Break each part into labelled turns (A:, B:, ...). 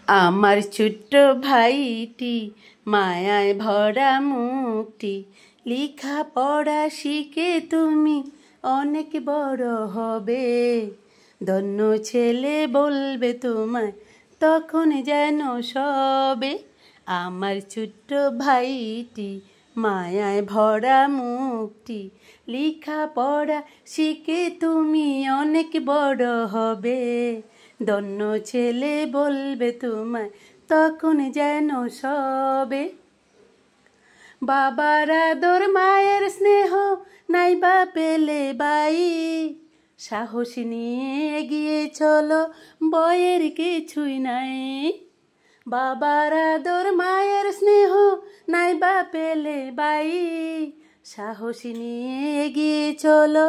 A: আমার ছোট্ট ভাইটি মায়ায় ভরা মুখটি, লেখা পড়া শিখে তুমি অনেক বড় হবে। ধন্য ছেলে বলবে তোমায় তখন যেন সবে। আমার ছোট্ট ভাইটি মায়ায় ভরা মুখটি, লেখা পড়া শিখে তুমি অনেক বড় হবে। ধন্য ছেলে বলবে তোমায় তখন যেন সবে। বাবার আদর মায়ের স্নেহ নাইবা পেলে বাই, সাহস নিয়ে এগিয়ে চলো বয়ের কিছুই নাই। বাবার আদর মায়ের স্নেহ নাইবা পেলে বাই, সাহস নিয়ে এগিয়ে চলো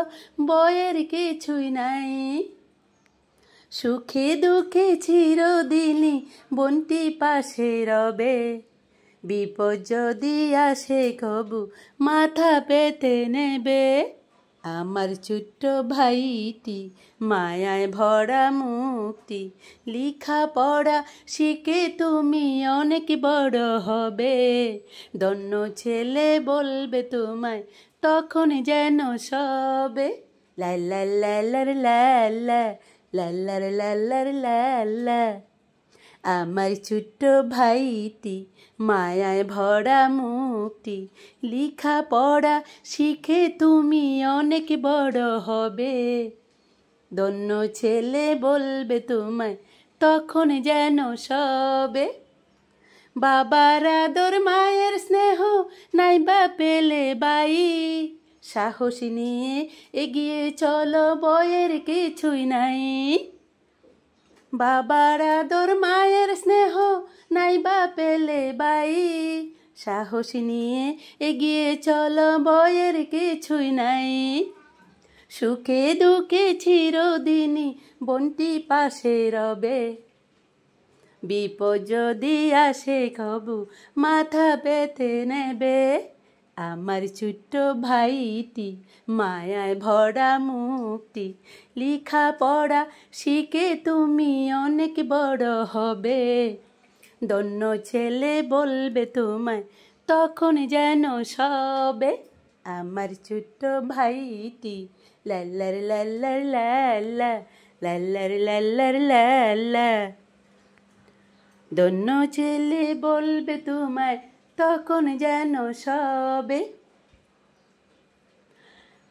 A: বয়ের কিছুই নাই। সুখে দুঃখে চিরদিনই বোনটি পাশে রবে, বিপদ যদি আসে কবু মাথা পেতে নেবে। আমার ছোট্ট ভাইটি মায়ায় ভরা মুখটি, লেখা পড়া শিখে তুমি অনেক বড় হবে। ধন্য ছেলে বলবে তোমায় তখন যেন সবে। লাল্লা লাল্লার লাল্লা লাল্লার লাল্লার লাল্লা। আমার ছোট্ট ভাইটি মায়ায় ভরা মুখটি, লেখা পড়া শিখে তুমি অনেক বড় হবে। ধন্য ছেলে বলবে তোমায় তখন যেন সবে। বাবার আদর মায়ের স্নেহ নাইবা পেলে বাই, সাহস নিয়ে এগিয়ে চলো বয়ের কিছুই নাই। বাবার আদর মায়ের স্নেহ নাইবা পেলে বাই, সাহস নিয়ে এগিয়ে চলো বয়ের কিছুই নাই। সুখে দুঃখে চিরদিনই বোনটি পাশে রবে, বিপদ যদি আসে কবু মাথা পেতে নেবে। আমার ছোট্ট ভাইটি মায়ায় ভরা মুখটি, লেখা পড়া শিখে তুমি অনেক বড় হবে। ধন্য ছেলে বলবে তোমায় তখন যেন সবে। আমার ছোট্ট ভাইটি লাল্লার লাল্লার লাল্লা লাল্লার লাল্লার লাল্লা। ধন্য ছেলে বলবে তোমায় তখন যেন সবে।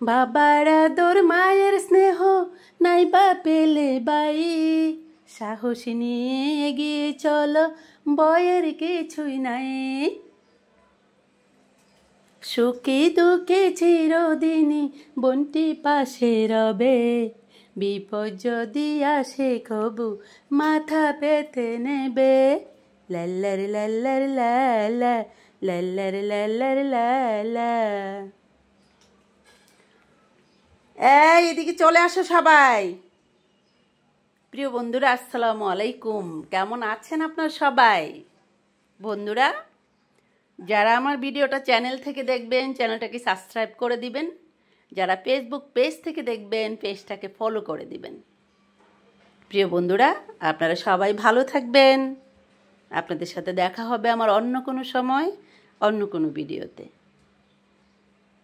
A: বাবার আদর মায়ের স্নেহ নাইবা পেলে বাই, সাহস নিয়ে এগিয়ে চলো বয়ের কিছুই নাই। সুখে দুঃখে চিরদিনই বোনটি পাশে রবে, বিপদ যদি আসে কবু মাথা পেতে নেবে। লাল্লার লাল্লার লাল্লা লাল্লার লাল্লার লাল্লা। এদিকে চলে আসো সবাই। প্রিয় বন্ধুরা, আসসালামু আলাইকুম। কেমন আছেন আপনার সবাই? বন্ধুরা, যারা আমার ভিডিওটা চ্যানেল থেকে দেখবেন চ্যানেলটাকে সাবস্ক্রাইব করে দিবেন, যারা ফেসবুক পেজ থেকে দেখবেন পেজটাকে ফলো করে দিবেন। প্রিয় বন্ধুরা, আপনারা সবাই ভালো থাকবেন। আপনাদের সাথে দেখা হবে আমার অন্য কোনো সময় অন্য কোনো ভিডিওতে।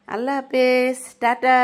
A: আল্লাহ হাফেজ, টাটা।